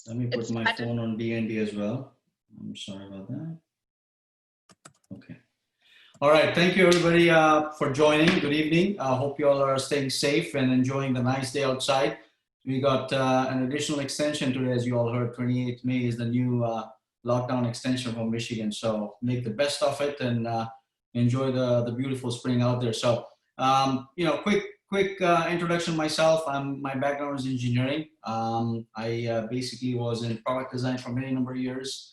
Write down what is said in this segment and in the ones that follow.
Let me put my phone on DND as well. I'm sorry about that. Okay. All right. Thank you, everybody, for joining. Good evening. I hope you all are staying safe and enjoying the nice day outside. We got an additional extension today, as you all heard. 28th May is the new lockdown extension from Michigan. So make the best of it and enjoy the beautiful spring out there. So, quick introduction myself. My background is engineering. I basically was in product design for many number of years.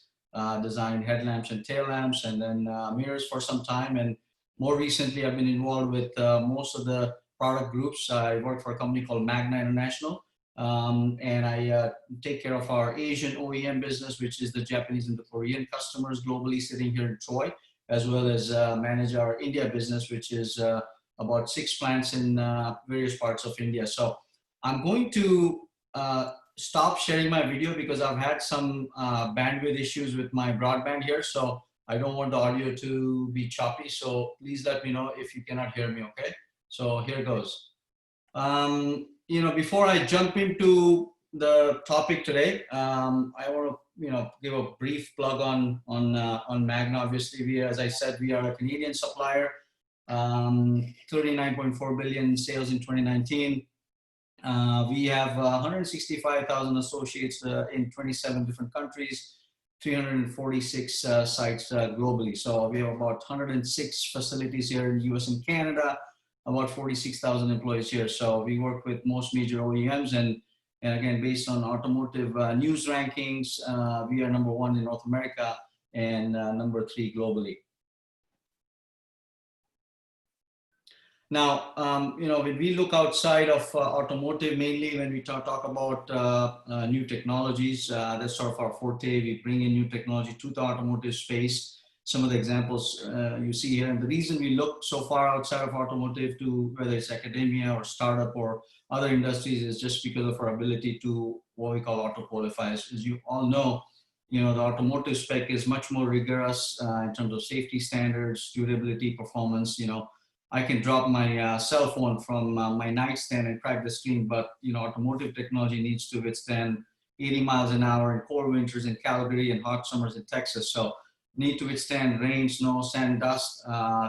Designed headlamps and tail lamps, and then mirrors for some time. And more recently, I've been involved with most of the product groups. I work for a company called Magna International, and I take care of our Asian OEM business, which is the Japanese and the Korean customers globally sitting here in Troy, as well as manage our India business, which is about 6 plants in various parts of India. So I'm going to stop sharing my video because I've had some bandwidth issues with my broadband here, so I don't want the audio to be choppy. So please let me know if you cannot hear me. Okay, so here goes. Before I jump into the topic today, I want to give a brief plug on Magna. Obviously, as I said, we are a Canadian supplier. 39.4 billion sales in 2019. We have 165,000 associates in 27 different countries, 346 sites globally. So we have about 106 facilities here in the US and Canada, about 46,000 employees here. So we work with most major OEMs, and again, based on automotive news rankings, we are number 1 in North America and number 3 globally. Now, when we look outside of automotive, mainly when we talk about new technologies, that's sort of our forte. We bring in new technology to the automotive space. Some of the examples you see here. And the reason we look so far outside of automotive to whether it's academia or startup or other industries is just because of our ability to what we call auto-qualify. As you all know, the automotive spec is much more rigorous in terms of safety standards, durability, performance. I can drop my cell phone from my nightstand and crack the screen, but automotive technology needs to withstand 80 miles an hour in cold winters in Calgary and hot summers in Texas. So need to withstand rain, snow, sand, dust.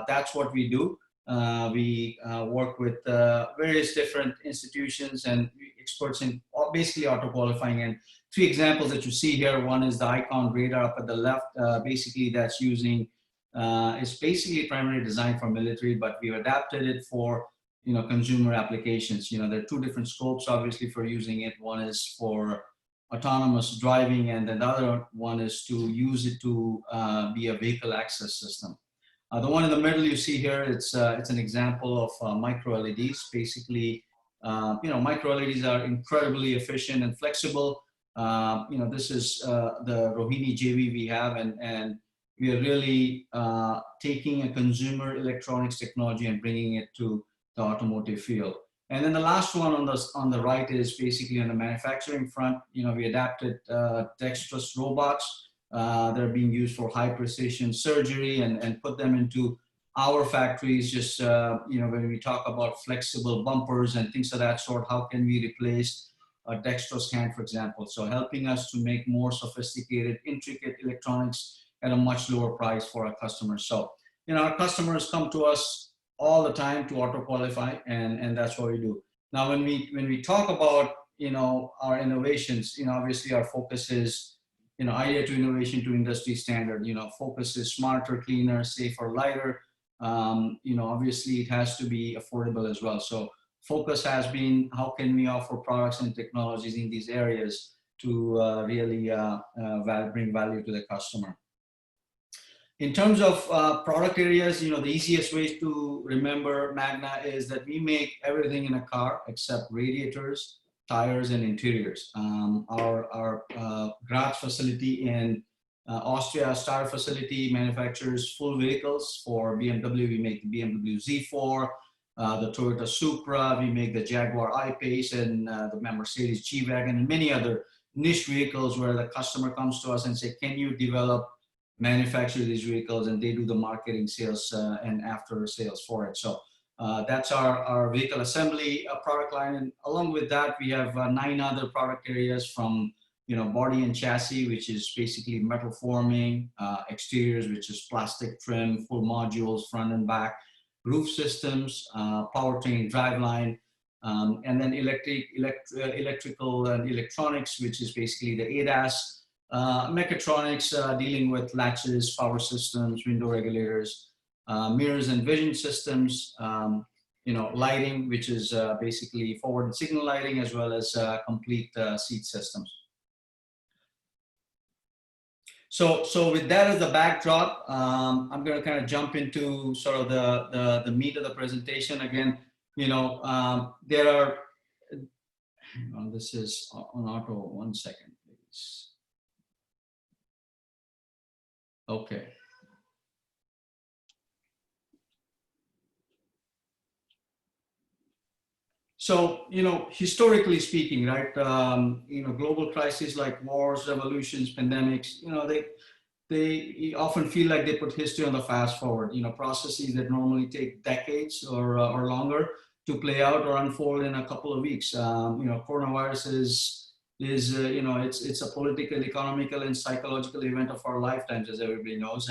That's what we do. We work with various different institutions and experts in basically auto qualifying. And 3 examples that you see here. One is the Icon radar up at the left. Basically, that's using it's basically primarily designed for military, but we've adapted it for consumer applications. There are 2 different scopes, obviously, for using it. One is for autonomous driving, and then the other one is to use it to be a vehicle access system. The one in the middle you see here, it's an example of micro LEDs. Basically, micro LEDs are incredibly efficient and flexible. This is the Rohini JV we have, and we are really taking a consumer electronics technology and bringing it to the automotive field. And then the last one on the right is basically on the manufacturing front. We adapted dexterous robots that are being used for high precision surgery and put them into our factories. Just when we talk about flexible bumpers and things of that sort, how can we replace a dexterous hand, for example? So helping us to make more sophisticated, intricate electronics at a much lower price for our customers. So, our customers come to us all the time to auto qualify, and that's what we do. Now, when we talk about, our innovations, obviously our focus is, idea to innovation to industry standard. Focus is smarter, cleaner, safer, lighter. Obviously it has to be affordable as well. So focus has been, how can we offer products and technologies in these areas to really bring value to the customer. In terms of product areas, the easiest way to remember Magna is that we make everything in a car except radiators, tires, and interiors. Our Graz facility in Austria, Star facility, manufactures full vehicles. For BMW, we make the BMW Z4, the Toyota Supra, we make the Jaguar I-Pace, and the Mercedes G-Wagon, and many other niche vehicles where the customer comes to us and say, can you manufacture these vehicles, and they do the marketing, sales, and after sales for it. So that's our vehicle assembly product line. And along with that, we have 9 other product areas from, body and chassis, which is basically metal forming, exteriors, which is plastic trim, full modules, front and back, roof systems, powertrain, driveline, and then electrical and electronics, which is basically the ADAS, mechatronics, dealing with latches, power systems, window regulators, mirrors and vision systems, lighting, which is basically forward signal lighting, as well as complete seat systems. So with that as the backdrop, I'm going to kind of jump into sort of the meat of the presentation. Again, there are, hang on, this is on auto, 1 second, please. Okay. So, historically speaking, right, global crises like wars, revolutions, pandemics, they often feel like they put history on the fast forward, processes that normally take decades or longer to play out or unfold in a couple of weeks. Coronavirus is it's a political, economical, and psychological event of our lifetimes, as everybody knows.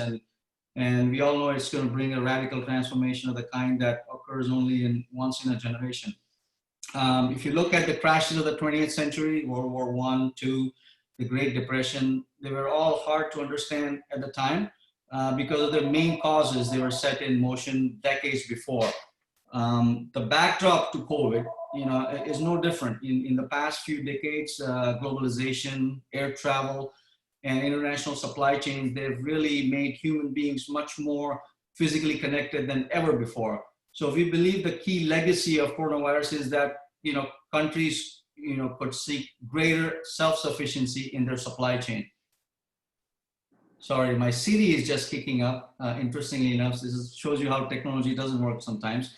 And we all know it's going to bring a radical transformation of the kind that occurs only once in a generation. If you look at the crashes of the 20th century, World War I, II, the Great Depression, they were all hard to understand at the time because of their main causes. They were set in motion decades before. The backdrop to COVID, is no different. In the past few decades, globalization, air travel, and international supply chains, they've really made human beings much more physically connected than ever before. So we believe the key legacy of coronavirus is that, countries, could seek greater self-sufficiency in their supply chain. Sorry, my CD is just kicking up. Interestingly enough, this shows you how technology doesn't work sometimes.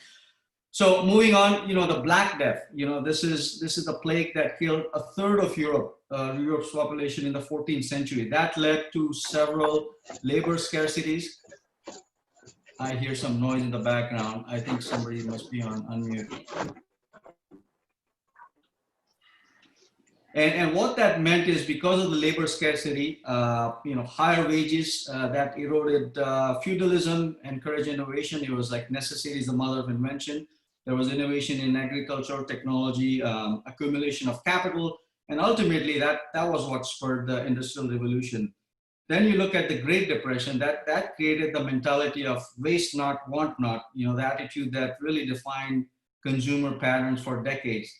So moving on, the Black Death, this is a plague that killed a third of Europe's population in the 14th century. That led to several labor scarcities. I hear some noise in the background. I think somebody must be on unmute. And what that meant is, because of the labor scarcity, higher wages that eroded feudalism, encouraged innovation. It was like necessity is the mother of invention. There was innovation in agriculture, technology, accumulation of capital, and ultimately that was what spurred the Industrial Revolution. Then you look at the Great Depression, that created the mentality of waste not, want not, the attitude that really defined consumer patterns for decades.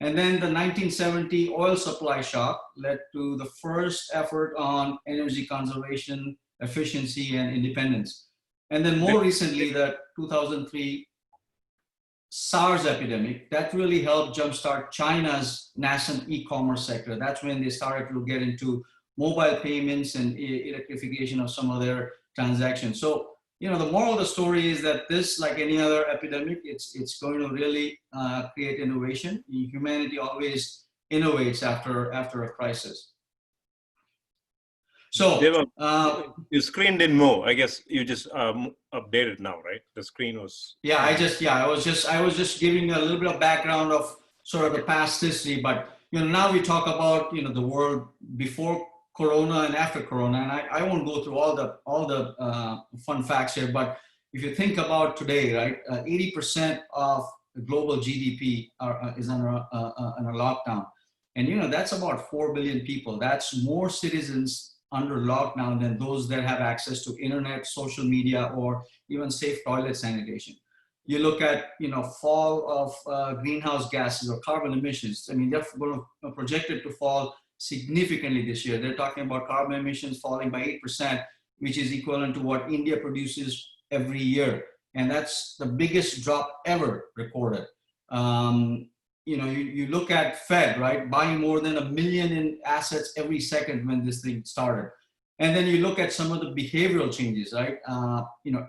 And then the 1970 oil supply shock led to the first effort on energy conservation, efficiency, and independence. And then more recently, the 2003 SARS epidemic, that really helped jumpstart China's nascent e-commerce sector. That's when they started to get into mobile payments and electrification of some of their transactions. So, the moral of the story is that this, like any other epidemic, it's going to really create innovation. Humanity always innovates after a crisis. So your screen didn't move. I guess you just updated now, right? The screen was. Yeah, I was just giving a little bit of background of sort of the past history, but now we talk about the world before Corona and after Corona, and I won't go through all the fun facts here, but if you think about today, right, 80% of the global GDP is under a lockdown, and that's about 4 billion people. That's more citizens under lockdown than those that have access to internet, social media, or even safe toilet sanitation. You look at fall of greenhouse gases or carbon emissions. I mean, they're projected to fall significantly this year. They're talking about carbon emissions falling by 8%, which is equivalent to what India produces every year. And that's the biggest drop ever recorded. You look at Fed, right, buying more than 1 million in assets every second when this thing started. And then you look at some of the behavioral changes, right?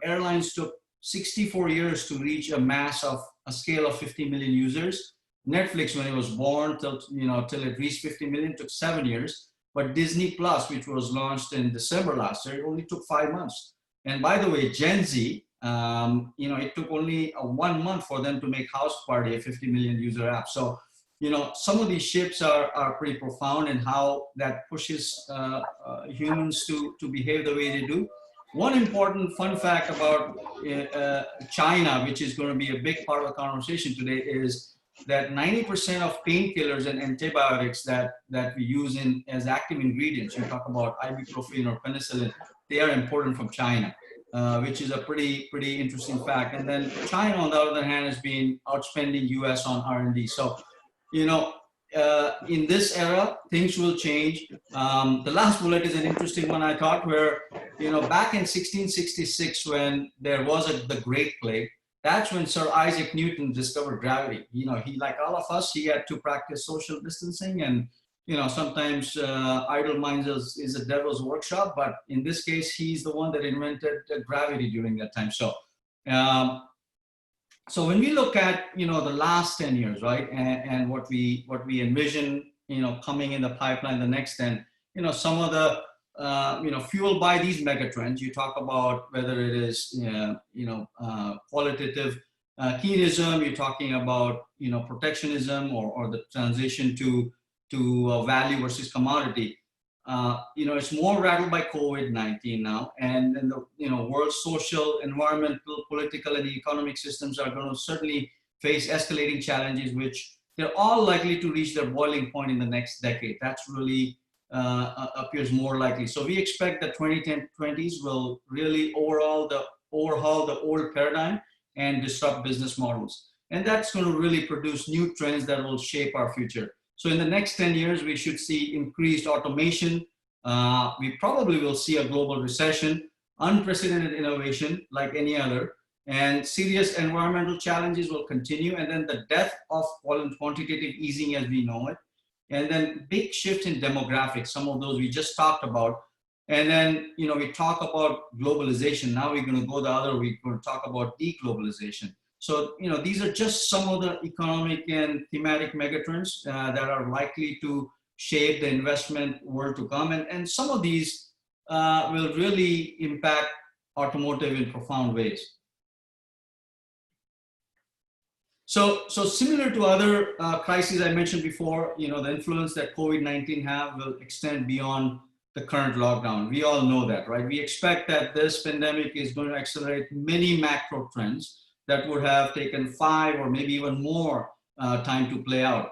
Airlines took 64 years to reach a scale of 50 million users. Netflix, when it was born till it reached 50 million, took 7 years. But Disney Plus, which was launched in December last year, it only took 5 months. And by the way, Gen Z, it took only 1 month for them to make House Party a 50 million user app. So, some of these shifts are pretty profound in how that pushes humans to behave the way they do. One important fun fact about China, which is going to be a big part of the conversation today, is that 90% of painkillers and antibiotics that we use as active ingredients, you talk about ibuprofen or penicillin, they are imported from China, which is a pretty interesting fact. And then China, on the other hand, has been outspending US on R&D. So, in this era, things will change. The last bullet is an interesting one, I thought, where, back in 1666, when there was the Great Plague, that's when Sir Isaac Newton discovered gravity. He, like all of us, he had to practice social distancing, and, sometimes idle minds is a devil's workshop, but in this case, he's the one that invented gravity during that time. Um, so when we look at, the last 10 years, right, and what we envision, coming in the pipeline the next 10, some of the, fueled by these megatrends, you talk about whether it is, qualitative hedonism, you're talking about, protectionism or the transition to value versus commodity. It's more rattled by COVID-19 now, and then the world social, environmental, political, and economic systems are going to certainly face escalating challenges, which they're all likely to reach their boiling point in the next decade. That's really appears more likely. So we expect the 2020s will really overhaul the old paradigm and disrupt business models, and that's going to really produce new trends that will shape our future. So in the next 10 years, we should see increased automation. We probably will see a global recession, unprecedented innovation like any other, and serious environmental challenges will continue. And then the death of quantitative easing as we know it. And then big shift in demographics, some of those we just talked about. And then, we talk about globalization. Now we're going to go the other way. We're going to talk about deglobalization. So, these are just some of the economic and thematic megatrends that are likely to shape the investment world to come. And some of these will really impact automotive in profound ways. So similar to other crises I mentioned before, the influence that COVID-19 have will extend beyond the current lockdown. We all know that, right? We expect that this pandemic is going to accelerate many macro trends that would have taken 5 or maybe even more time to play out,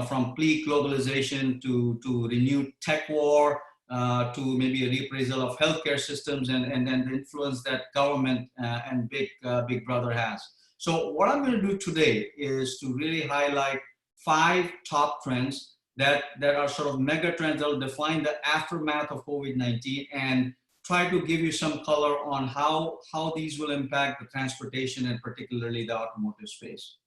from peak globalization to renewed tech war, to maybe a reappraisal of healthcare systems, and then the influence that government and Big Brother has. So what I'm going to do today is to really highlight 5 top trends that are sort of mega trends that will define the aftermath of COVID-19, and try to give you some color on how these will impact the transportation and particularly the automotive space.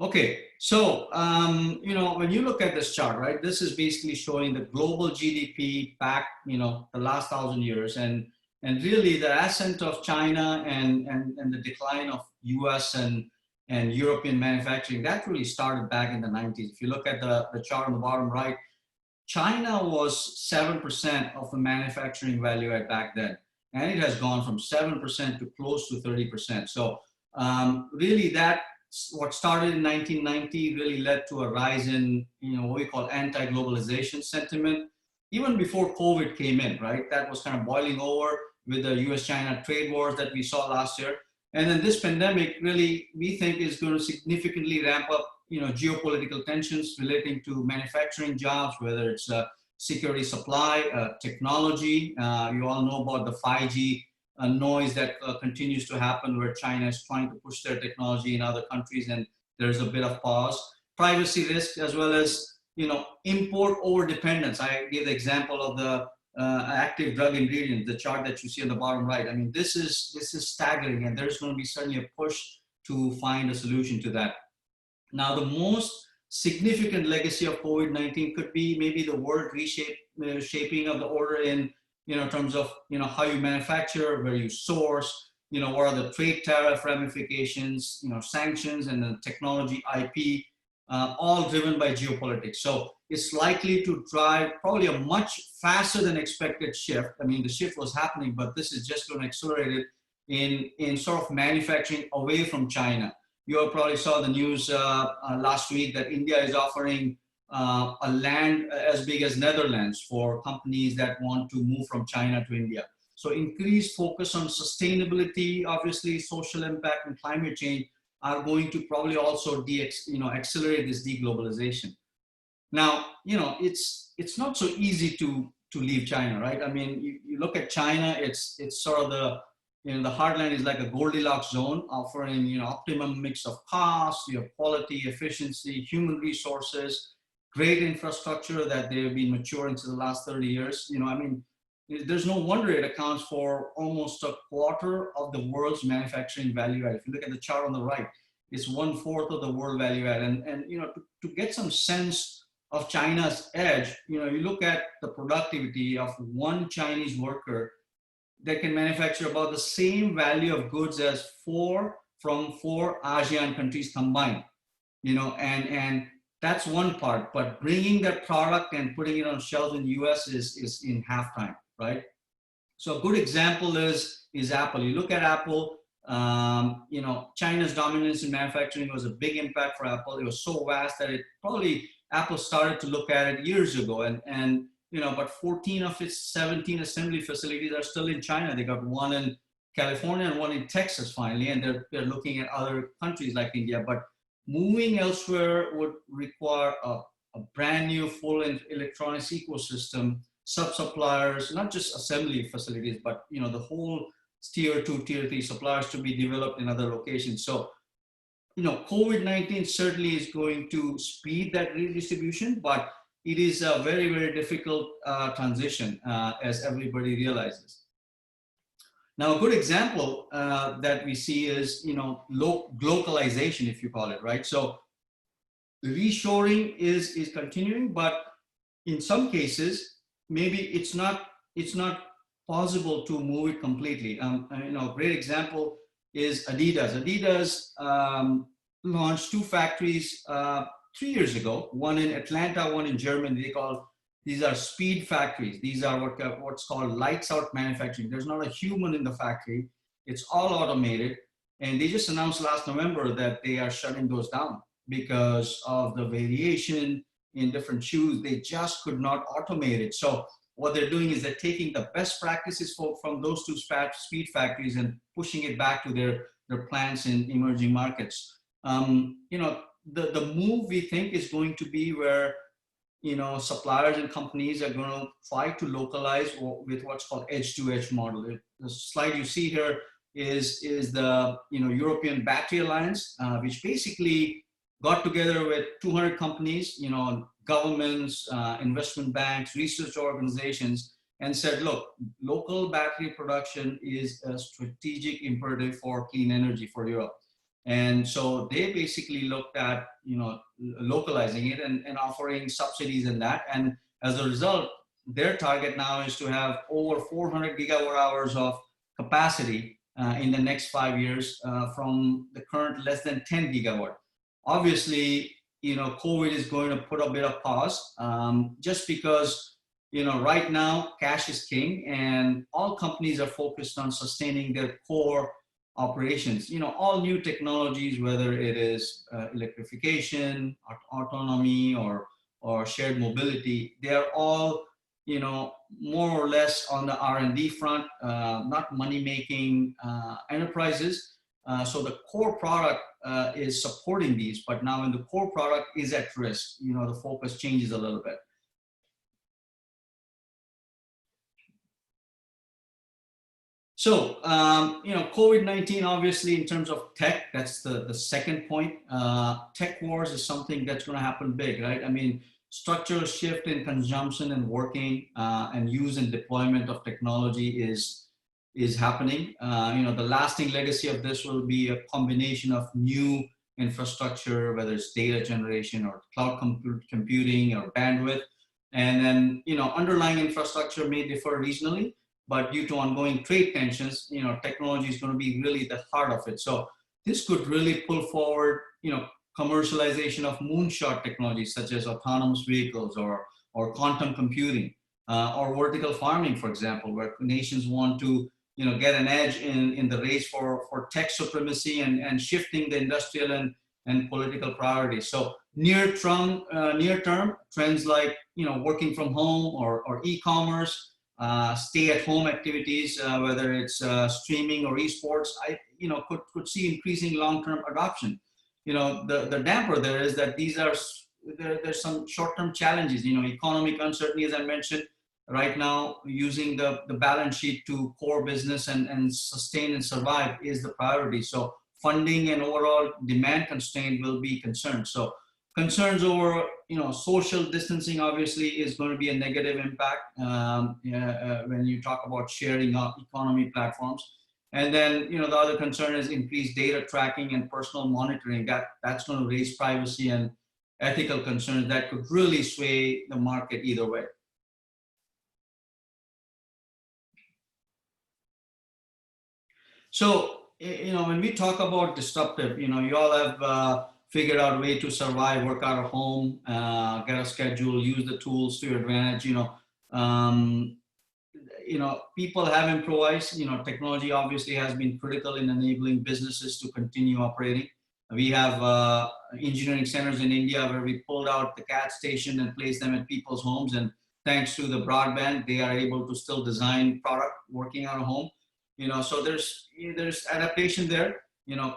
Okay, so when you look at this chart, right, this is basically showing the global GDP back, the last 1,000 years, and really the ascent of China and the decline of US and European manufacturing, that really started back in the 90s. If you look at the chart on the bottom right, China was 7% of the manufacturing value at back then, and it has gone from 7% to close to 30%. So really what started in 1990 really led to a rise in what we call anti-globalization sentiment. Even before COVID came in, right? That was kind of boiling over with the US-China trade wars that we saw last year. And then this pandemic really, we think, is going to significantly ramp up geopolitical tensions relating to manufacturing jobs, whether it's security supply, technology. You all know about the 5G noise that continues to happen, where China is trying to push their technology in other countries, and there's a bit of pause. Privacy risk, as well as import over dependence. I gave the example of the active drug ingredient, the chart that you see on the bottom right. I mean, this is staggering, and there's going to be certainly a push to find a solution to that. Now, the most significant legacy of COVID-19 could be maybe the world shaping of the order in terms of how you manufacture, where you source, what are the trade tariff ramifications, sanctions, and the technology IP, all driven by geopolitics. So it's likely to drive probably a much faster than expected shift. I mean, the shift was happening, but this is just going to accelerate it in sort of manufacturing away from China. You all probably saw the news last week that India is offering a land as big as Netherlands for companies that want to move from China to India. So increased focus on sustainability, obviously social impact and climate change are going to probably also accelerate this deglobalization. Now, it's not so easy to leave China, right? I mean, you look at China, it's sort of the heartland is like a Goldilocks zone, offering optimum mix of cost, quality, efficiency, human resources, great infrastructure that they've been maturing to the last 30 years. I mean, there's no wonder it accounts for almost a quarter of the world's manufacturing value add. If you look at the chart on the right, it's 1/4 of the world value add. And to get some sense of China's edge, you look at the productivity of one Chinese worker that can manufacture about the same value of goods as four ASEAN countries combined, and that's one part. But bringing that product and putting it on shelves in the US is in half time, right? So a good example is Apple. You look at Apple, China's dominance in manufacturing was a big impact for Apple. It was so vast that Apple started to look at it years ago, and but 14 of its 17 assembly facilities are still in China. They got one in California and one in Texas finally, and they're looking at other countries like India. But moving elsewhere would require a brand new full electronics ecosystem, sub-suppliers, not just assembly facilities, but the whole tier 2, tier 3 suppliers to be developed in other locations. So COVID-19 certainly is going to speed that redistribution, but it is a very, very difficult transition, as everybody realizes. Now, a good example that we see is, localization, if you call it, right? So reshoring is continuing, but in some cases, maybe it's not possible to move it completely. A great example is Adidas. Adidas launched 2 factories 3 years ago, one in Atlanta, one in Germany. These are speed factories. These are what's called lights out manufacturing. There's not a human in the factory. It's all automated. And they just announced last November that they are shutting those down because of the variation in different shoes. They just could not automate it. So what they're doing is they're taking the best practices from those 2 speed factories and pushing it back to their plants in emerging markets. The move we think is going to be where suppliers and companies are going to try to localize with what's called edge-to-edge model. The slide you see here is the European Battery Alliance, which basically got together with 200 companies, governments, investment banks, research organizations, and said, look, local battery production is a strategic imperative for clean energy for Europe. And so they basically looked at, localizing it and offering subsidies in that. And as a result, their target now is to have over 400 gigawatt hours of capacity in the next 5 years from the current less than 10 gigawatt. Obviously, COVID is going to put a bit of pause just because, right now cash is king and all companies are focused on sustaining their core operations. All new technologies, whether it is electrification, autonomy, or shared mobility, they are all, more or less on the R&D front, not money-making enterprises. So the core product is supporting these, but now when the core product is at risk, the focus changes a little bit. So, COVID-19, obviously, in terms of tech, that's the second point. Tech wars is something that's going to happen big, right? I mean, structural shift in consumption and working and use and deployment of technology is happening. The lasting legacy of this will be a combination of new infrastructure, whether it's data generation or cloud computing or bandwidth. And then, underlying infrastructure may differ regionally, but due to ongoing trade tensions, technology is going to be really the heart of it. So this could really pull forward, commercialization of moonshot technologies such as autonomous vehicles or quantum computing or vertical farming, for example, where nations want to get an edge in the race for tech supremacy and shifting the industrial and political priorities. So near term trends like working from home or e-commerce, stay at home activities, whether it's streaming or esports, could see increasing long term adoption. The damper there is that there's some short term challenges. Economic uncertainty, as I mentioned. Right now, using the balance sheet to core business and sustain and survive is the priority. So funding and overall demand constraint will be concerned. So concerns over social distancing obviously is going to be a negative impact when you talk about sharing economy platforms. And then the other concern is increased data tracking and personal monitoring. That's going to raise privacy and ethical concerns that could really sway the market either way. So, when we talk about disruptive, you all have figured out a way to survive, work out of home, get a schedule, use the tools to your advantage. Um, People have improvised. Technology obviously has been critical in enabling businesses to continue operating. We have engineering centers in India where we pulled out the CAD station and placed them at people's homes, and thanks to the broadband, they are able to still design product working out of home. So there's adaptation there.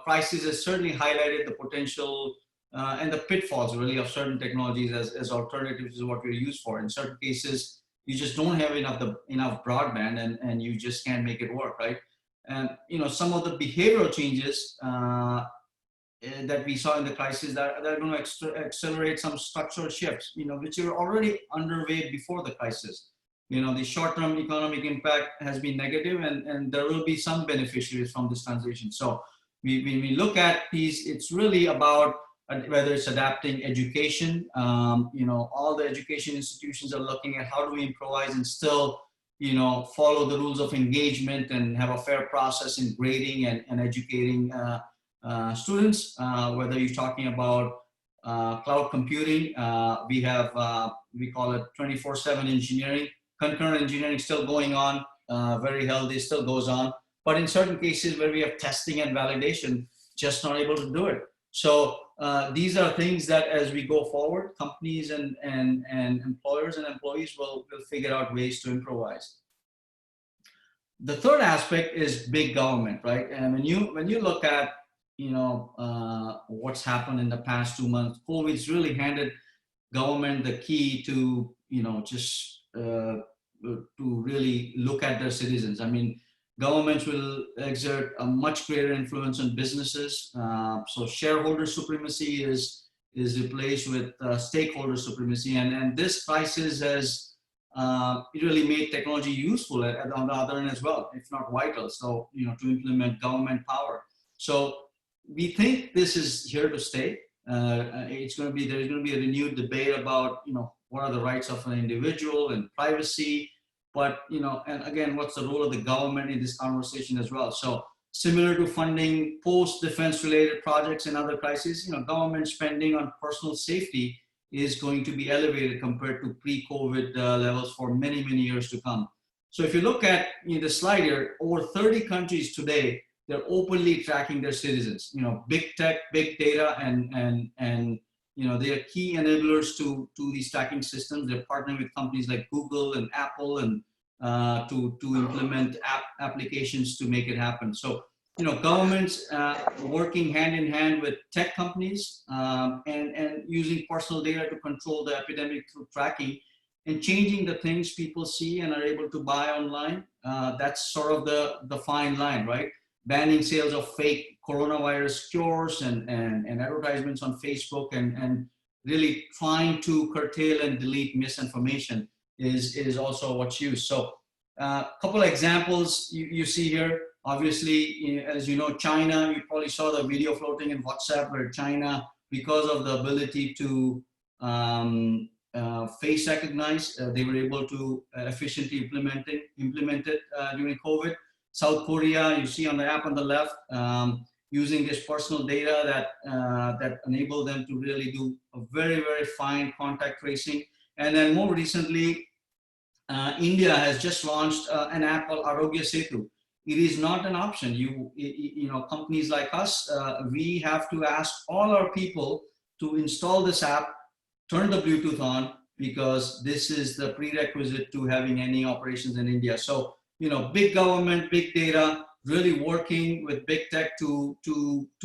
Crisis has certainly highlighted the potential and the pitfalls really of certain technologies as alternatives to what we're used for. In certain cases, you just don't have enough broadband, and you just can't make it work, right? And some of the behavioral changes that we saw in the crisis that are going to accelerate some structural shifts, which were already underway before the crisis. The short-term economic impact has been negative, and there will be some beneficiaries from this transition. So when we look at these, it's really about whether it's adapting education. All the education institutions are looking at how do we improvise and still, follow the rules of engagement and have a fair process in grading and educating students. Whether you're talking about cloud computing, we call it 24/7 engineering. Concurrent engineering still going on, very healthy, still goes on. But in certain cases where we have testing and validation, just not able to do it. So these are things that as we go forward, companies and employers and employees will figure out ways to improvise. The third aspect is big government, right? And when you look at what's happened in the past 2 months, COVID's really handed government the key to to really look at their citizens. I mean, governments will exert a much greater influence on businesses. So shareholder supremacy is replaced with stakeholder supremacy, and this crisis has really made technology useful on the other end as well, if not vital. So to implement government power. So we think this is here to stay. There's going to be a renewed debate about what are the rights of an individual and privacy, but and again, what's the role of the government in this conversation as well. So similar to funding post-defense related projects and other crises, government spending on personal safety is going to be elevated compared to pre-COVID levels for many years to come. So if you look at the slide here, over 30 countries today, they're openly tracking their citizens. Big tech, big data, and they are key enablers to these tracking systems. They're partnering with companies like Google and Apple and to implement applications to make it happen. So governments working hand in hand with tech companies and using personal data to control the epidemic through tracking and changing the things people see and are able to buy online. That's sort of the fine line, right? Banning sales of fake coronavirus cures and advertisements on Facebook and really trying to curtail and delete misinformation is also what's used. So a couple of examples you see here. Obviously, as you know, China, you probably saw the video floating in WhatsApp where China, because of the ability to face recognize, they were able to efficiently implement it during COVID. South Korea, you see on the app on the left, using this personal data that enable them to really do a very fine contact tracing. And then more recently, India has just launched an app called Arogya Setu. it is not an option. Companies like us, we have to ask all our people to install this app, turn the Bluetooth on, because this is the prerequisite to having any operations in India. So, big government, big data, really working with big tech to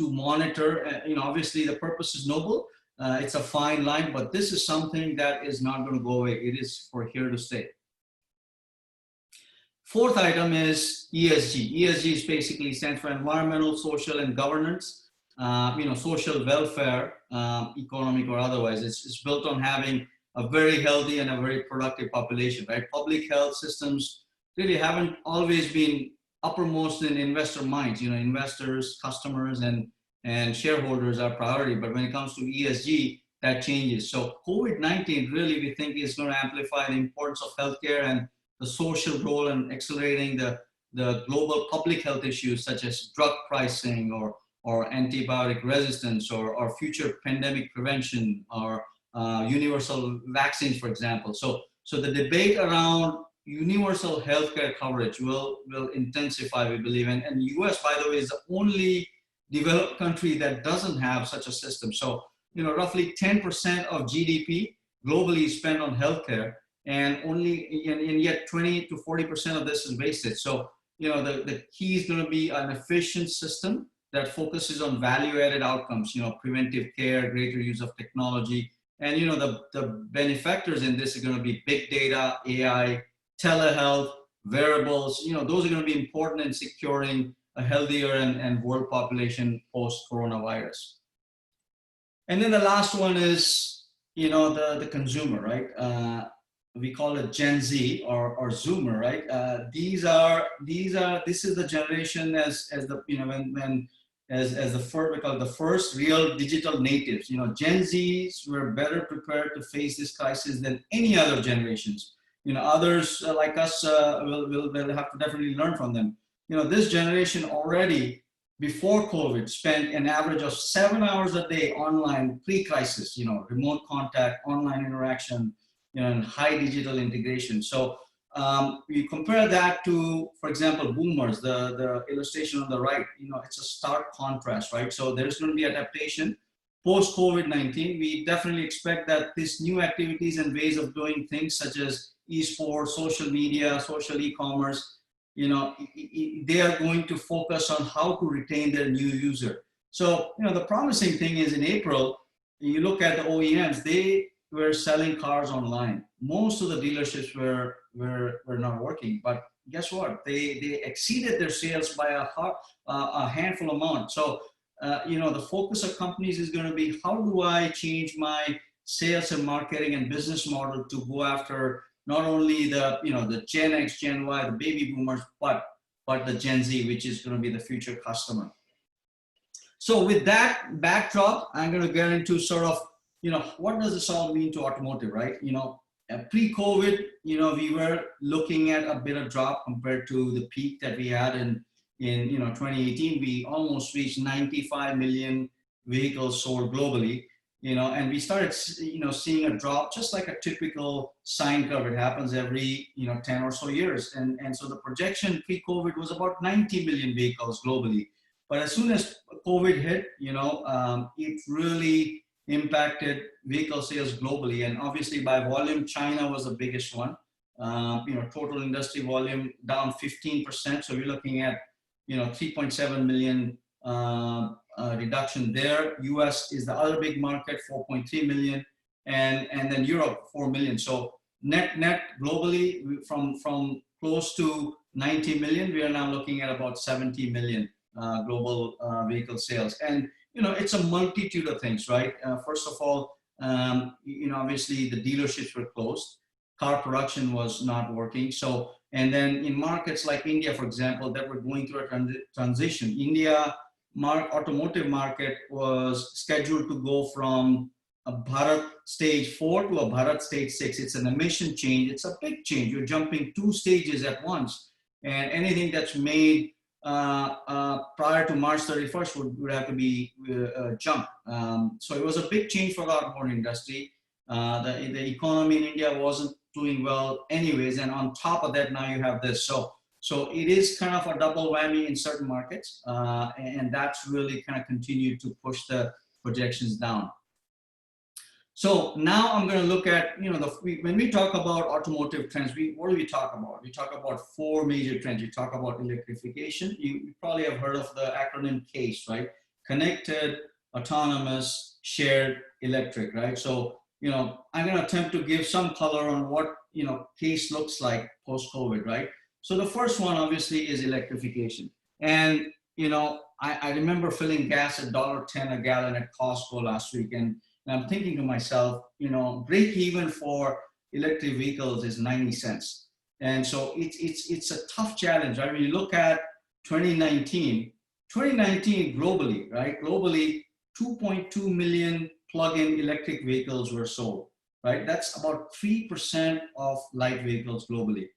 monitor. Obviously the purpose is noble. It's a fine line, but this is something that is not going to go away. It is for here to stay. Fourth item is ESG. ESG is basically stands for environmental, social, and governance. Social welfare, economic or otherwise. It's built on having a very healthy and a very productive population, right? Public health systems really haven't always been uppermost in investor minds. Investors, customers, and shareholders are priority. But when it comes to ESG, that changes. So COVID-19 really, we think, is going to amplify the importance of healthcare and the social role in accelerating the global public health issues such as drug pricing or antibiotic resistance or future pandemic prevention or universal vaccines, for example. So the debate around universal healthcare coverage will intensify, we believe. And US, by the way, is the only developed country that doesn't have such a system. So, roughly 10% of GDP globally is spent on healthcare, and yet 20 to 40% of this is wasted. So, the key is going to be an efficient system that focuses on value-added outcomes, preventive care, greater use of technology. And, the benefactors in this are going to be big data, AI, telehealth, wearables. Those are going to be important in securing a healthier and world population post-coronavirus. And then the last one is, the consumer, right? We call it Gen Z or Zoomer, right? This is the generation as the, as the first, we call it the first real digital natives. Gen Zs were better prepared to face this crisis than any other generations. Others like us will have to definitely learn from them. This generation already before COVID spent an average of 7 hours a day online pre-crisis, remote contact, online interaction, and high digital integration. So we compare that to, for example, boomers, the illustration on the right, it's a stark contrast, right? So there's going to be adaptation post COVID-19. We definitely expect that these new activities and ways of doing things such as esports, social media, social e-commerce, they are going to focus on how to retain their new user. So, the promising thing is in April, you look at the OEMs, they were selling cars online. Most of the dealerships were not working, but guess what? They exceeded their sales by a handful amount. So, the focus of companies is going to be, how do I change my sales and marketing and business model to go after not only the Gen X, Gen Y, the baby boomers, but the Gen Z, which is going to be the future customer. So with that backdrop, I'm going to get into sort of, what does this all mean to automotive, right? Pre-COVID, we were looking at a bit of drop compared to the peak that we had in 2018. We almost reached 95 million vehicles sold globally. And we started, seeing a drop, just like a typical sine curve. It happens every, 10 or so years. And so the projection pre-COVID was about 90 million vehicles globally. But as soon as COVID hit, it really impacted vehicle sales globally. And obviously by volume, China was the biggest one. Total industry volume down 15%. So we're looking at, 3.7 million reduction there. US is the other big market, 4.3 million, and then Europe, 4 million. So net globally, from close to 90 million, we are now looking at about 70 million global vehicle sales. And it's a multitude of things, right? First of all, obviously the dealerships were closed, car production was not working. So, and then in markets like India, for example, that were going through a transition. India automotive market was scheduled to go from a Bharat stage 4 to a Bharat stage 6. It's an emission change. It's a big change. You're jumping 2 stages at once. And anything that's made prior to March 31st would have to be jumped. So it was a big change for the automotive industry. The economy in India wasn't doing well anyways. And on top of that, now you have this. So So it is kind of a double whammy in certain markets, and that's really kind of continued to push the projections down. So now I'm going to look at, when we talk about automotive trends, what do we talk about? We talk about four major trends. We talk about electrification. You probably have heard of the acronym CASE, right? Connected, autonomous, shared, electric, right? So, I'm going to attempt to give some color on what, CASE looks like post-COVID, right? So the first one obviously is electrification. And, I remember filling gas at $1.10 a gallon at Costco last week. And I'm thinking to myself, break even for electric vehicles is 90 cents. And so it's a tough challenge, right? When you look at 2019 globally, right? Globally, 2.2 million plug-in electric vehicles were sold, right? That's about 3% of light vehicles globally.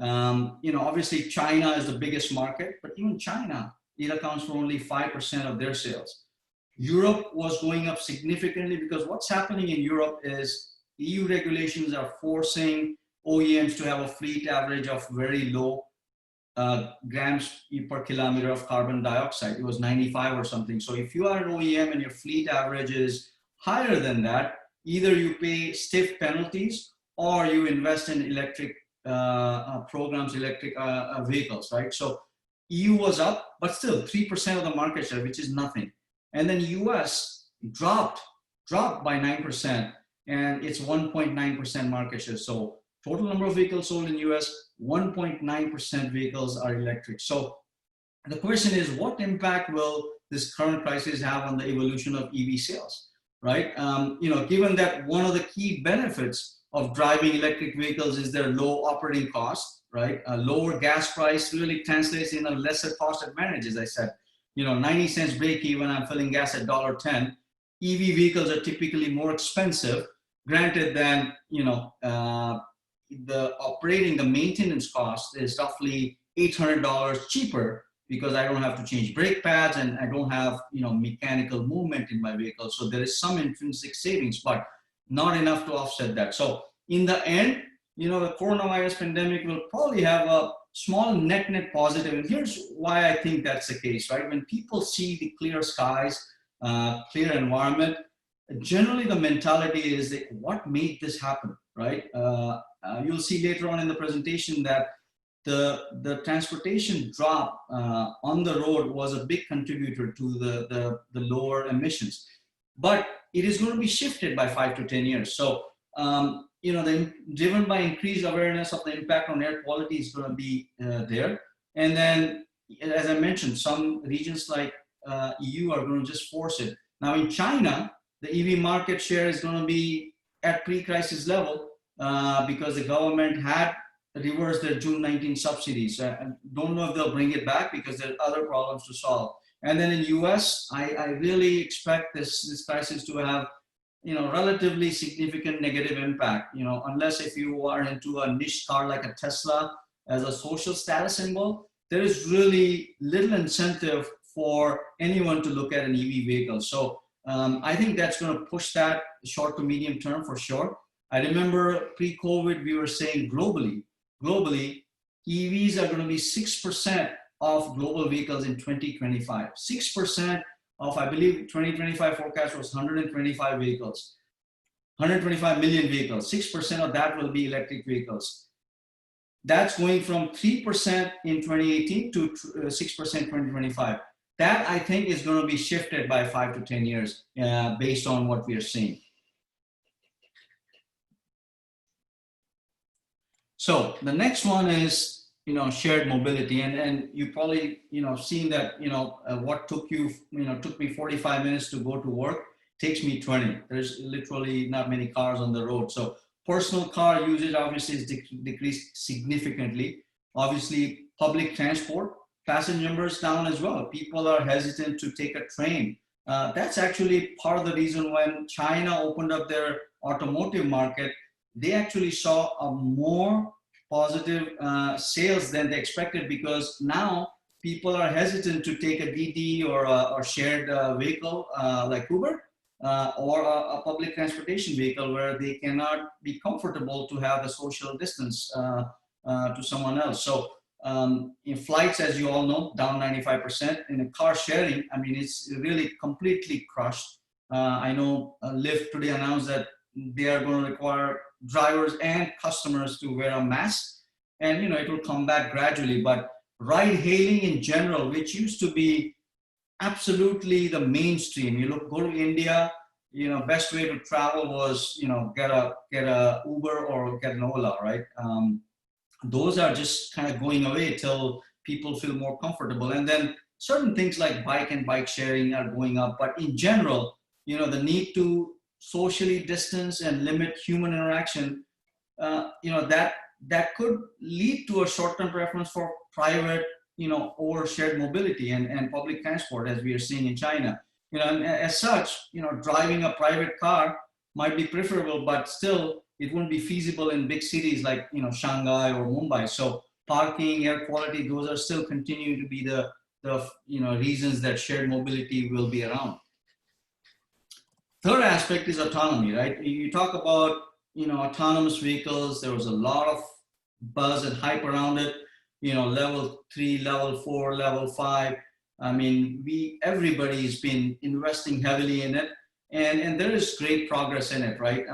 Obviously China is the biggest market, but even China, it accounts for only 5% of their sales. Europe was going up significantly because what's happening in Europe is EU regulations are forcing OEMs to have a fleet average of very low grams per kilometer of carbon dioxide. It was 95 or something. So if you are an OEM and your fleet average is higher than that, either you pay stiff penalties or you invest in electric programs, electric vehicles, right? So EU was up, but still 3% of the market share, which is nothing. And then US dropped by 9%, and it's 1.9% market share. So total number of vehicles sold in US, 1.9% vehicles are electric. So the question is, what impact will this current crisis have on the evolution of EV sales, right? Given that one of the key benefits of driving electric vehicles is their low operating cost, right? A lower gas price really translates in a lesser cost advantage, as I said. 90 cents break even, I'm filling gas at $1.10. EV vehicles are typically more expensive, granted than, the maintenance cost is roughly $800 cheaper because I don't have to change brake pads and I don't have, mechanical movement in my vehicle. So there is some intrinsic savings, but not enough to offset that. So in the end, the coronavirus pandemic will probably have a small net positive. And here's why I think that's the case, right? When people see the clear skies, clear environment, generally the mentality is that what made this happen, right? You'll see later on in the presentation that the transportation drop on the road was a big contributor to the lower emissions. But it is going to be shifted by 5 to 10 years. So, driven by increased awareness of the impact on air quality is going to be there. And then, as I mentioned, some regions like EU are going to just force it. Now in China, the EV market share is going to be at pre-crisis level because the government had reversed their June 19 subsidies. I don't know if they'll bring it back because there are other problems to solve. And then in US, I really expect this crisis to have relatively significant negative impact, unless if you are into a niche car like a Tesla as a social status symbol, there is really little incentive for anyone to look at an EV vehicle. So I think that's going to push that short to medium term for sure. I remember pre-COVID, we were saying globally, EVs are going to be 6% of global vehicles in 2025. 6% of, I believe, 2025 forecast was 125 vehicles, 125 million vehicles. 6% of that will be electric vehicles. That's going from 3% in 2018 to 6% in 2025. That, I think, is going to be shifted by 5 to 10 years based on what we are seeing. So the next one is, shared mobility, and you probably, seen that, what took you, took me 45 minutes to go to work, takes me 20. There's literally not many cars on the road. So personal car usage obviously is decreased significantly. Obviously, public transport, passenger numbers down as well. People are hesitant to take a train. That's actually part of the reason when China opened up their automotive market, they actually saw a more positive sales than they expected, because now people are hesitant to take a DD or a shared vehicle like Uber or a public transportation vehicle where they cannot be comfortable to have a social distance to someone else. So In flights, as you all know, down 95%. In the car sharing, I mean, it's really completely crushed. I know Lyft today announced that they are going to require drivers and customers to wear a mask, and it will come back gradually. But ride hailing in general, which used to be absolutely the mainstream. You go to India, best way to travel was, get a Uber or get an Ola, right? Those are just kind of going away till people feel more comfortable. And then certain things like bike and bike sharing are going up. But in general, the need to socially distance and limit human interaction, that could lead to a short-term preference for private, or shared mobility and public transport, as we are seeing in China. And as such, driving a private car might be preferable, but still it wouldn't be feasible in big cities like Shanghai or Mumbai. So parking, air quality, those are still continuing to be the reasons that shared mobility will be around. Third aspect is autonomy, right? You talk about autonomous vehicles. There was a lot of buzz and hype around it. Level 3, level 4, level 5. I mean, everybody's been investing heavily in it, and there is great progress in it, right?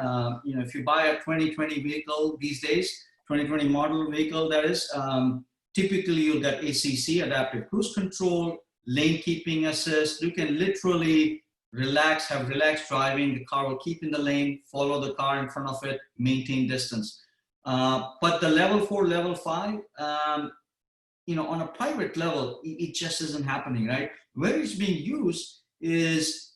If you buy a 2020 vehicle these days, 2020 model vehicle, that is, typically you'll get ACC, adaptive cruise control, lane keeping assist. You can literally have relaxed driving. The car will keep in the lane, follow the car in front of it, maintain distance. But the level 4, level 5, on a private level, it just isn't happening, right? Where it's being used is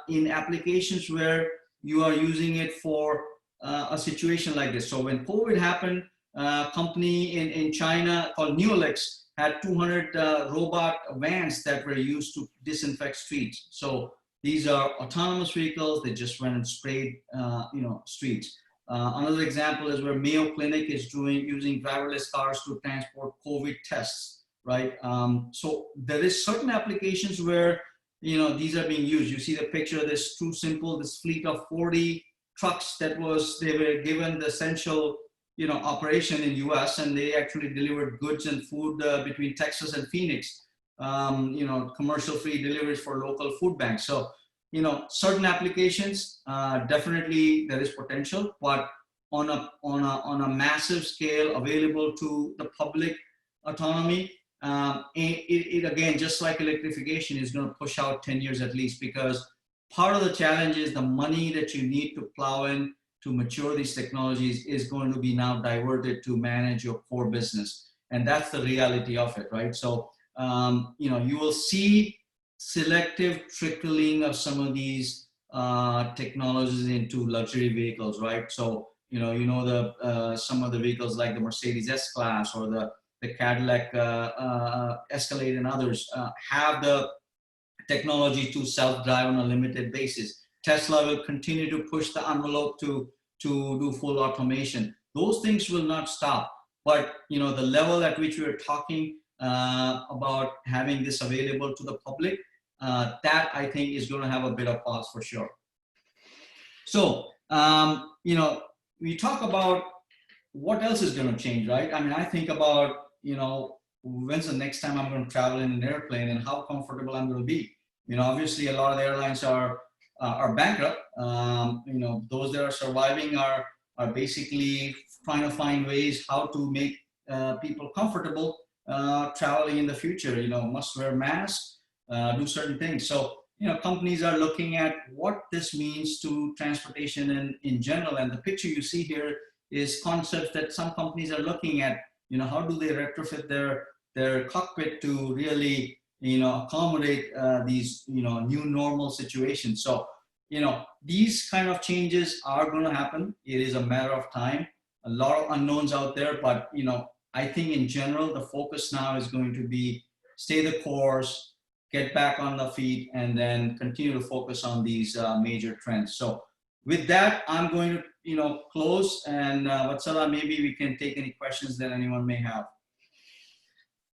in applications where you are using it for a situation like this. So when COVID happened, a company in China called Neolix had 200 robot vans that were used to disinfect streets. So these are autonomous vehicles. They just went and sprayed, streets. Another example is where Mayo Clinic is using driverless cars to transport COVID tests, right? So there is certain applications where, these are being used. You see the picture of this True Simple, this fleet of 40 trucks they were given the essential, operation in US, and they actually delivered goods and food between Texas and Phoenix. Commercial free deliveries for local food banks. So, certain applications, definitely there is potential, but on a massive scale available to the public autonomy, it again, just like electrification, is going to push out 10 years at least, because part of the challenge is the money that you need to plow in to mature these technologies is going to be now diverted to manage your core business. And that's the reality of it, right? So, you will see selective trickling of some of these technologies into luxury vehicles, right? So, some of the vehicles like the Mercedes S-Class or the Cadillac Escalade and others have the technology to self-drive on a limited basis. Tesla will continue to push the envelope to do full automation. Those things will not stop. But the level at which we are talking about having this available to the public, that I think is going to have a bit of pause for sure. So, we talk about what else is going to change, right? I mean, I think about, when's the next time I'm going to travel in an airplane and how comfortable I'm going to be. Obviously a lot of the airlines are bankrupt. Those that are surviving are basically trying to find ways how to make people comfortable traveling in the future. Must wear masks, do certain things. So, companies are looking at what this means to transportation in general. And the picture you see here is concepts that some companies are looking at. How do they retrofit their cockpit to really, accommodate these, new normal situations. So, these kind of changes are going to happen. It is a matter of time. A lot of unknowns out there, but, I think in general, the focus now is going to be stay the course, get back on the feet, and then continue to focus on these major trends. So with that, I'm going to, close, and Vatsala, maybe we can take any questions that anyone may have.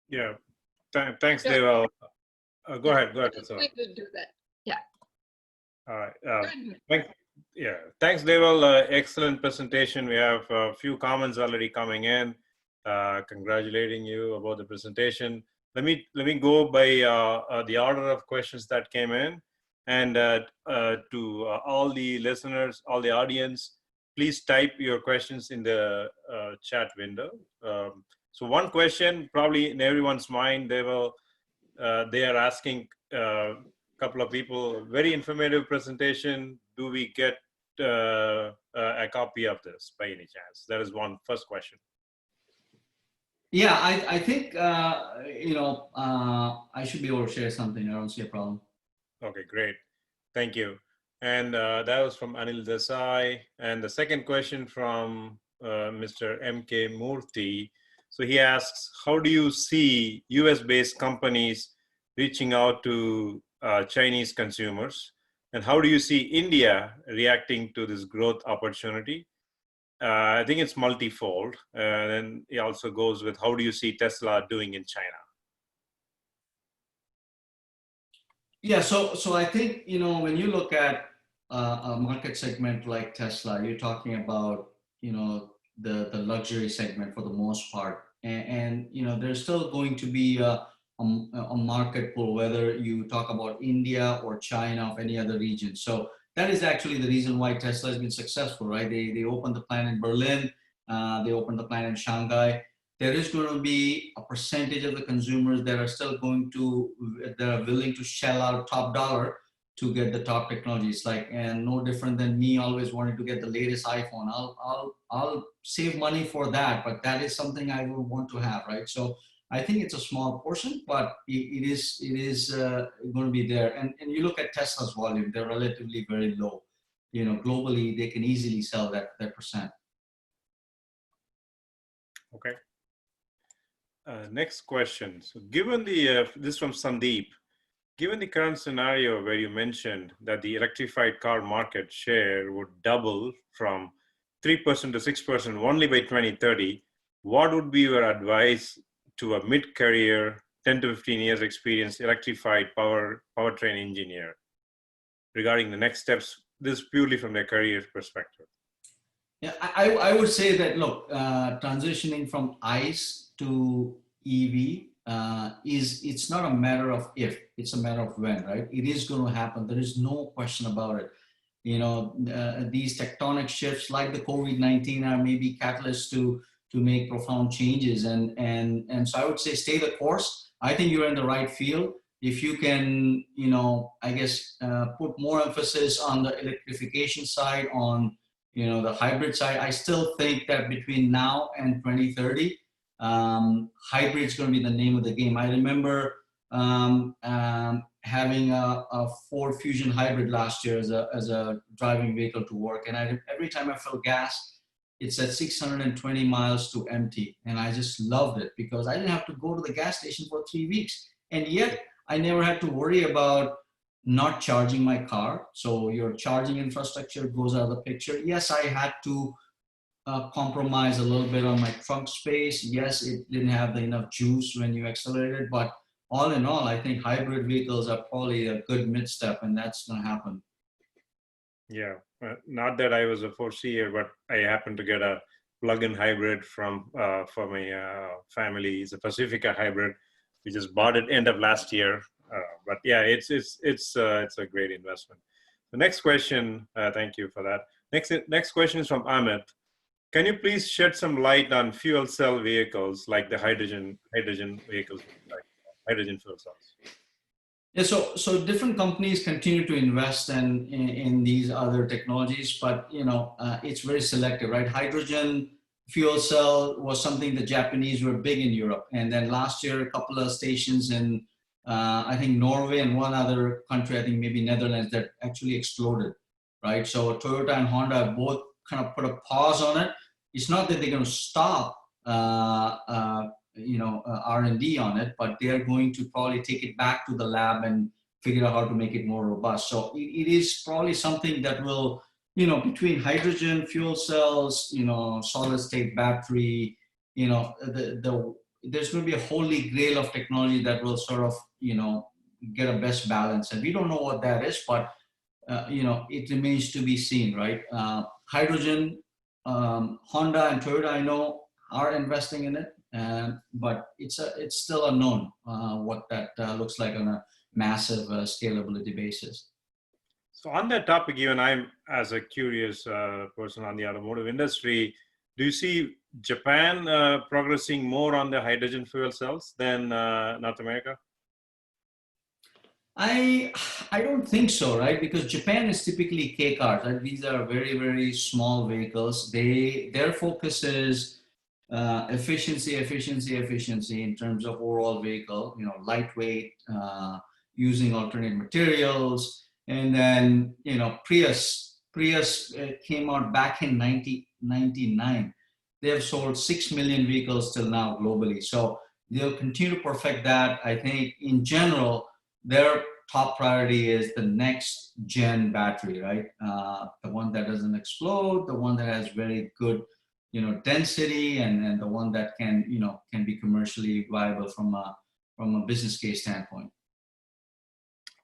Yeah, thanks, Deval. Go ahead, Vatsala. We could do that. Yeah. All right. Thanks, Deval. Excellent presentation. We have a few comments already coming in. congratulating you about the presentation. Let me go by the order of questions that came in, and to all the listeners, all the audience, please type your questions in the chat window. So one question probably in everyone's mind, they are asking a couple of people, very informative presentation. Do we get a copy of this by any chance? That is one first question. Yeah, I think, I should be able to share something. I don't see a problem. Okay, great. Thank you. And that was from Anil Desai. And the second question from Mr. M.K. Murthy. So he asks, how do you see US-based companies reaching out to Chinese consumers? And how do you see India reacting to this growth opportunity? I think it's multifold. And then it also goes with, how do you see Tesla doing in China? Yeah, so I think, when you look at a market segment like Tesla, you're talking about, the luxury segment for the most part. And there's still going to be a market pull, whether you talk about India or China or any other region. So that is actually the reason why Tesla has been successful, right? They opened the plant in Berlin, they opened the plant in Shanghai. There is going to be a percentage of the consumers that are still that are willing to shell out top dollar to get the top technologies. Like, and no different than me always wanting to get the latest iPhone. I'll save money for that, but that is something I will want to have, right? So I think it's a small portion, but it is going to be there. And you look at Tesla's volume; they're relatively very low. Globally, they can easily sell that percent. Okay. Next question. So given this is from Sandeep, given the current scenario where you mentioned that the electrified car market share would double from 3% to 6% only by 2030, what would be your advice to a mid-career, 10 to 15 years experience electrified powertrain engineer regarding the next steps, this purely from their career perspective? Yeah, I would say that, look, transitioning from ICE to EV it's not a matter of if, it's a matter of when, right? It is going to happen. There is no question about it. These tectonic shifts like the COVID-19 are maybe catalysts to make profound changes. And so I would say stay the course. I think you're in the right field. If you can, I guess, put more emphasis on the electrification side, on the hybrid side. I still think that between now and 2030, hybrid is going to be the name of the game. I remember having a Ford Fusion hybrid last year as a driving vehicle to work, and every time I fill gas, it's at 620 miles to empty, and I just loved it because I didn't have to go to the gas station for 3 weeks, and yet I never had to worry about not charging my car. So your charging infrastructure goes out of the picture. Yes, I had to compromise a little bit on my trunk space. Yes, it didn't have enough juice when you accelerated, but all in all, I think hybrid vehicles are probably a good mid-step, and that's going to happen. Yeah, not that I was a foreseer, but I happened to get a plug-in hybrid for my family. It's a Pacifica hybrid. We just bought it end of last year. But yeah, it's a great investment. The next question, thank you for that. Next question is from Amit. Can you please shed some light on fuel cell vehicles like the hydrogen vehicles, like hydrogen fuel cells? Yeah, so different companies continue to invest in these other technologies, but it's very selective, right? Hydrogen fuel cell was something the Japanese were big in Europe, and then last year a couple of stations in I think Norway and one other country, I think maybe Netherlands, that actually exploded, right? So Toyota and Honda both kind of put a pause on it. It's not that they're going to stop R&D on it, but they are going to probably take it back to the lab and figure out how to make it more robust. So it is probably something that will, between hydrogen fuel cells, solid state battery, there's going to be a holy grail of technology that will sort of, get a best balance. And we don't know what that is, but it remains to be seen, right? Hydrogen, Honda and Toyota, I know, are investing in it, but it's still unknown what that looks like on a massive scalability basis. So on that topic, even I'm as a curious person on the automotive industry, do you see Japan progressing more on the hydrogen fuel cells than North America? I I don't think so, right? Because Japan is typically K cars, right? These are very, very small vehicles. Their focus is efficiency, efficiency, efficiency in terms of overall vehicle. You know, lightweight, using alternate materials, and then Prius came out back in 1999. They have sold 6 million vehicles till now globally. So they'll continue to perfect that. I think in general their top priority is the next gen battery, right? The one that doesn't explode, the one that has very good, density, and the one that can be commercially viable from a business case standpoint.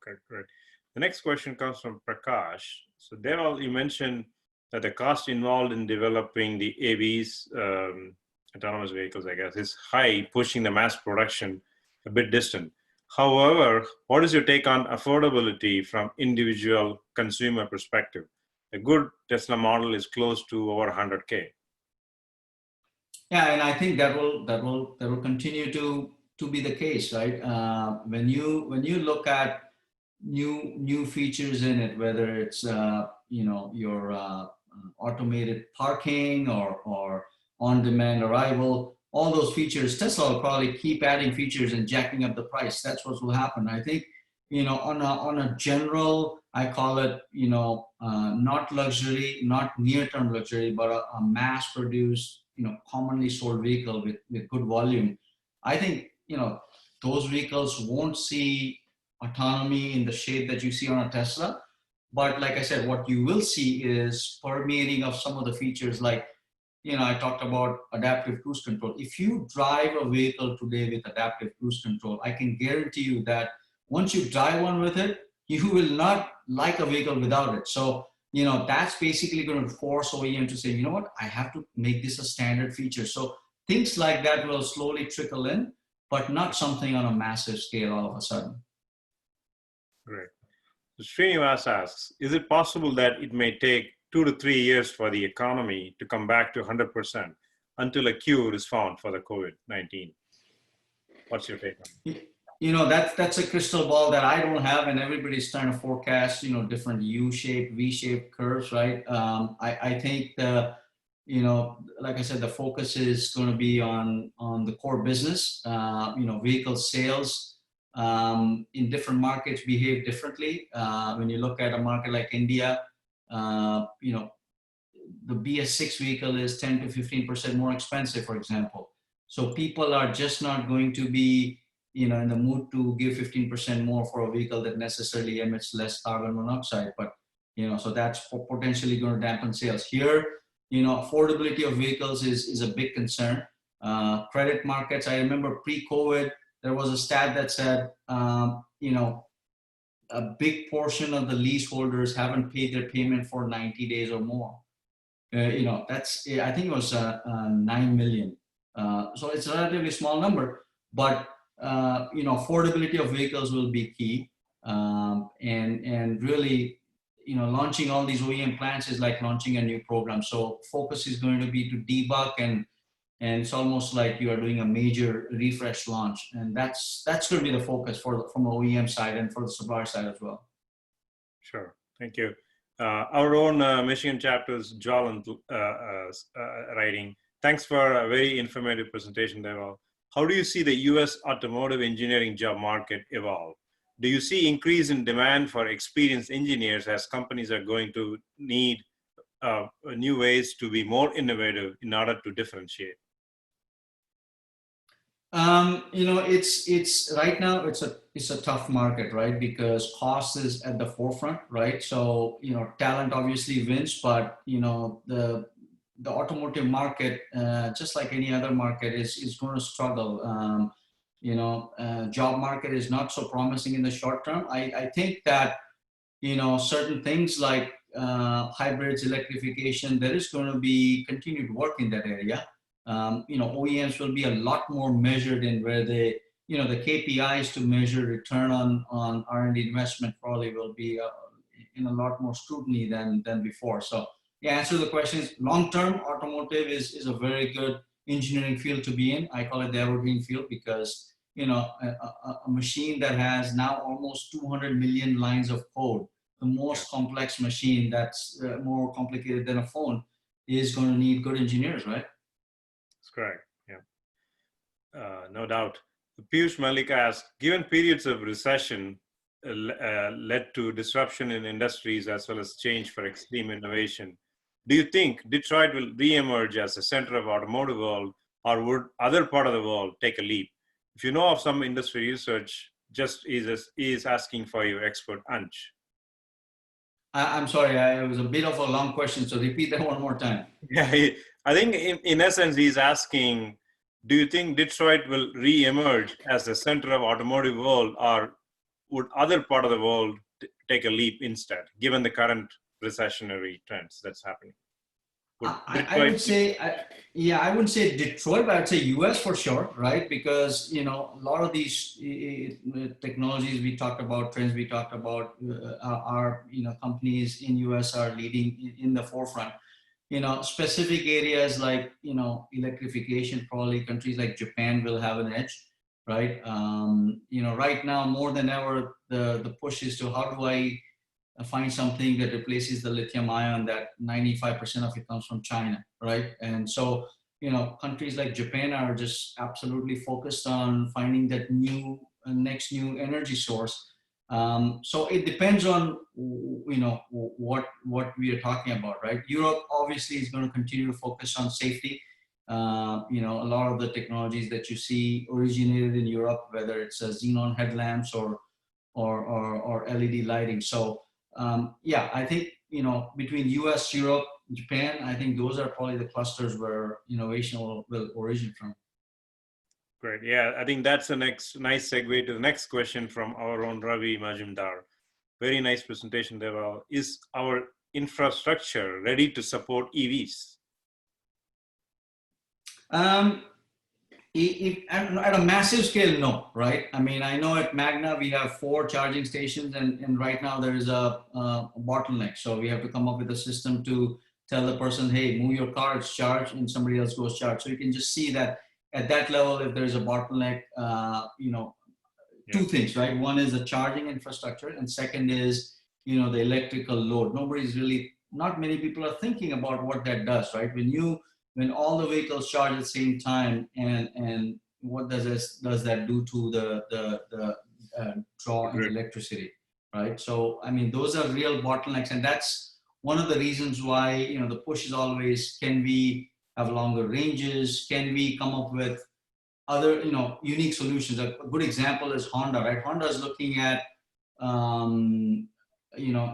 Okay, great. The next question comes from Prakash. So there, all you mentioned that the cost involved in developing the AVs, autonomous vehicles, I guess, is high, pushing the mass production a bit distant. However, what is your take on affordability from individual consumer perspective? A good Tesla model is close to over 100K. Yeah, and I think that will continue to be the case, right? When you look at new features in it, whether it's your automated parking or on-demand arrival, all those features, Tesla will probably keep adding features and jacking up the price. That's what will happen. I think on a general, I call it not luxury, not near-term luxury, but a mass-produced, commonly sold vehicle with good volume. I think those vehicles won't see autonomy in the shape that you see on a Tesla. But like I said, what you will see is permeating of some of the features like, I talked about adaptive cruise control. If you drive a vehicle today with adaptive cruise control, I can guarantee you that once you drive one with it, you will not like a vehicle without it. So, that's basically going to force OEM to say, you know what, I have to make this a standard feature. So things like that will slowly trickle in, but not something on a massive scale all of a sudden. Great. So Srinivas asks, is it possible that it may take 2 to 3 years for the economy to come back to 100% until a cure is found for the COVID-19? What's your take on it? That's a crystal ball that I don't have, and everybody's trying to forecast, different U-shaped, V-shaped curves, right? I think like I said, the focus is going to be on the core business. Vehicle sales in different markets behave differently. When you look at a market like India, the BS6 vehicle is 10 to 15% more expensive, for example. So people are just not going to be, in the mood to give 15% more for a vehicle that necessarily emits less carbon monoxide. But, so that's potentially going to dampen sales. Here, affordability of vehicles is a big concern. Credit markets, I remember pre-COVID, there was a stat that said, a big portion of the leaseholders haven't paid their payment for 90 days or more. That's, I think it was 9 million. So it's a relatively small number, but affordability of vehicles will be key. And really, launching all these OEM plans is like launching a new program. So focus is going to be to debug, and it's almost like you are doing a major refresh launch, and that's going to be the focus from the OEM side and for the supplier side as well. Sure, thank you. Our own Michigan chapter's Jolland writing. Thanks for a very informative presentation, Deval. How do you see the U.S. automotive engineering job market evolve? Do you see increase in demand for experienced engineers as companies are going to need new ways to be more innovative in order to differentiate? It's right now it's a tough market, right? Because cost is at the forefront, right? So talent obviously wins, but the automotive market, just like any other market, is going to struggle. Job market is not so promising in the short term. I think that certain things like hybrids, electrification, there is going to be continued work in that area. OEMs will be a lot more measured in where they, the KPIs to measure return on R&D investment probably will be in a lot more scrutiny than before. So yeah, answer the question is long-term automotive is a very good engineering field to be in. I call it the evergreen field because, a machine that has now almost 200 million lines of code, the most complex machine that's more complicated than a phone, is going to need good engineers, right? That's correct. Yeah, no doubt. Piyush Malik asked, given periods of recession led to disruption in industries as well as change for extreme innovation, do you think Detroit will re-emerge as the center of automotive world, or would other part of the world take a leap? If you know of some industry research, just is asking for your expert hunch. I'm sorry, it was a bit of a long question, so repeat that one more time. Yeah, I think in essence, he's asking, do you think Detroit will re-emerge as the center of automotive world, or would other part of the world take a leap instead, given the current recessionary trends that's happening? I would say, I wouldn't say Detroit, but I'd say US for sure, right? Because, a lot of these technologies we talked about, trends we talked about, are, companies in US are leading in the forefront. Specific areas like, electrification, probably countries like Japan will have an edge, right? Right now, more than ever, the push is to how do I find something that replaces the lithium ion that 95% of it comes from China, right? And so, countries like Japan are just absolutely focused on finding that next new energy source. So it depends on, what we are talking about, right? Europe obviously is going to continue to focus on safety. A lot of the technologies that you see originated in Europe, whether it's xenon headlamps or LED lighting. So I think, between US, Europe, Japan, I think those are probably the clusters where innovation will originate from. Great. Yeah, I think that's a nice segue to the next question from our own Ravi Majumdar. Very nice presentation, Deval. Is our infrastructure ready to support EVs? At a massive scale, no, right? I mean, I know at Magna we have 4 charging stations, and right now there is a bottleneck. So we have to come up with a system to tell the person, hey, move your car, it's charged, and somebody else goes charge. So you can just see that at that level, if there is a bottleneck, two things, right? One is the charging infrastructure, and second is, the electrical load. Not many people are thinking about what that does, right? When all the vehicles charge at the same time, and what does that do to the draw in electricity, right? So I mean, those are real bottlenecks, and that's one of the reasons why the push is always, can we have longer ranges? Can we come up with other unique solutions? A good example is Honda, right? Honda is looking at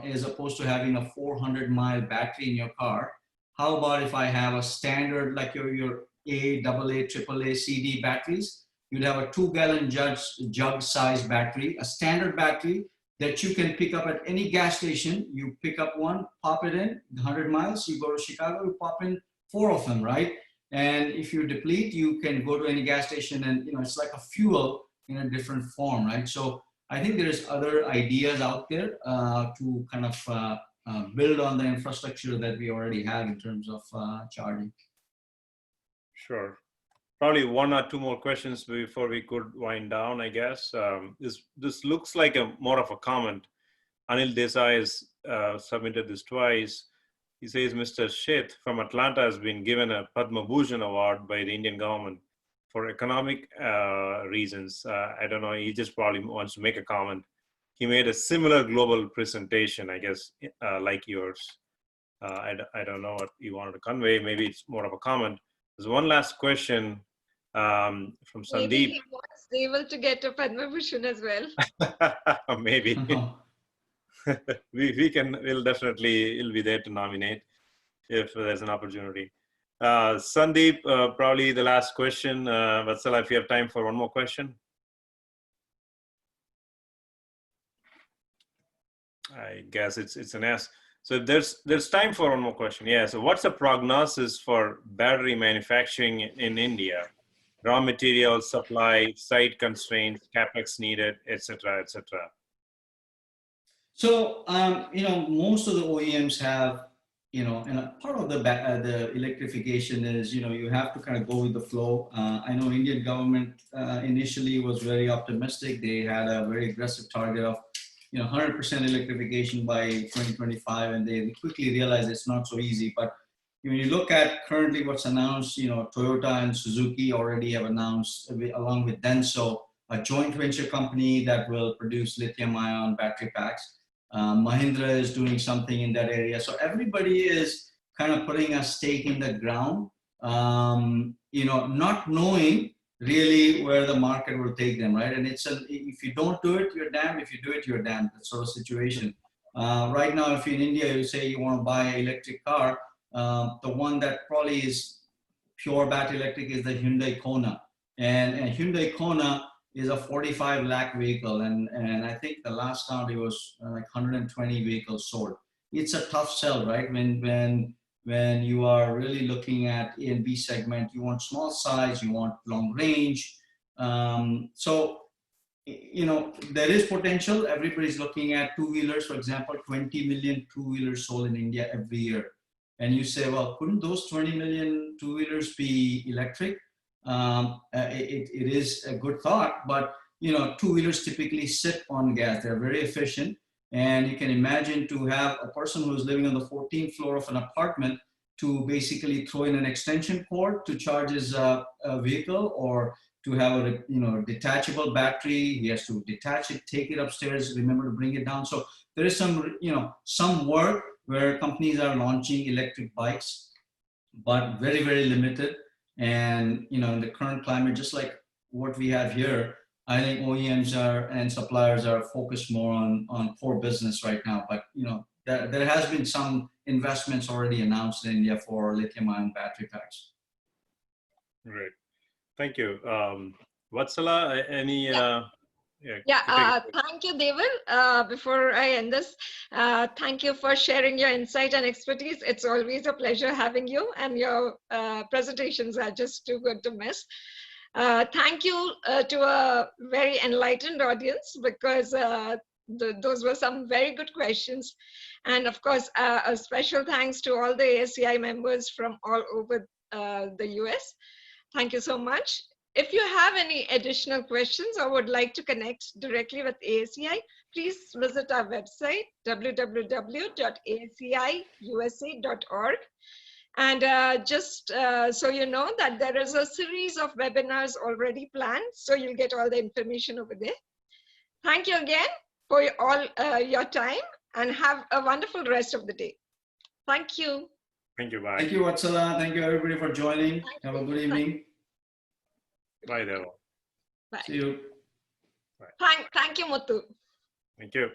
as opposed to having a 400-mile battery in your car, how about if I have a standard, like your A, AA, AAA, CD batteries? You'd have a 2-gallon jug size battery, a standard battery that you can pick up at any gas station. You pick up one, pop it in, 100 miles, you go to Chicago, you pop in 4 of them, right? And if you deplete, you can go to any gas station, and it's like a fuel in a different form, right? So I think there's other ideas out there to kind of build on the infrastructure that we already have in terms of charging. Sure. Probably 1 or 2 more questions before we could wind down, I guess. This looks like more of a comment. Anil Desai has submitted this twice. He says, Mr. Sheth from Atlanta has been given a Padma Bhushan award by the Indian government for economic reasons. I don't know, he just probably wants to make a comment. He made a similar global presentation, I guess, like yours. I don't know what you wanted to convey. Maybe it's more of a comment. There's one last question from Sandeep. Maybe he was able to get a Padma Bhushan as well. Maybe. We'll definitely, he'll be there to nominate if there's an opportunity. Sandeep, probably the last question. Vatsala, if you have time for one more question. I guess it's an S. So there's time for one more question. Yeah. So what's the prognosis for battery manufacturing in India? Raw materials, supply, site constraints, capex needed, etc., etc. So, most of the OEMs have, and a part of the electrification is, you have to kind of go with the flow. I know Indian government initially was very optimistic. They had a very aggressive target of, 100% electrification by 2025, and they quickly realized it's not so easy. But when you look at currently what's announced, Toyota and Suzuki already have announced, along with Denso, a joint venture company that will produce lithium-ion battery packs. Mahindra is doing something in that area. So everybody is kind of putting a stake in the ground, not knowing really where the market will take them, right? And if you don't do it, you're damned. If you do it, you're damned. That sort of situation. Right now, if you're in India, you say you want to buy an electric car, the one that probably is pure battery electric is the Hyundai Kona. And Hyundai Kona is a 45 lakh vehicle. And I think the last count, it was like 120 vehicles sold. It's a tough sell, right? When you are really looking at A and B segment, you want small size, you want long range. So, there is potential. Everybody's looking at two-wheelers, for example, 20 million two-wheelers sold in India every year. And you say, well, couldn't those 20 million two-wheelers be electric? It is a good thought, but two-wheelers typically sit on gas. They're very efficient. And you can imagine to have a person who's living on the 14th floor of an apartment to basically throw in an extension cord to charge his vehicle, or to have a detachable battery. He has to detach it, take it upstairs, remember to bring it down. So there is some work where companies are launching electric bikes, but very, very limited. And in the current climate, just like what we have here, I think OEMs and suppliers are focused more on core business right now. But there has been some investments already announced in India for lithium-ion battery packs. Great, thank you. Vatsala, any? Thank you, Deval. Before I end this, thank you for sharing your insight and expertise. It's always a pleasure having you, and your presentations are just too good to miss. Thank you to a very enlightened audience, because those were some very good questions. And of course, a special thanks to all the ASCI members from all over the US. Thank you so much. If you have any additional questions or would like to connect directly with ASCI, please visit our website, www.asciusa.org. And just so you know that there is a series of webinars already planned, so you'll get all the information over there. Thank you again for your time, and have a wonderful rest of the day. Thank you. Thank you. Bye. Thank you, Vatsala. Thank you, everybody, for joining. Have a good evening. Bye, Deval. Bye. See you. Thank you, Muthu. Thank you.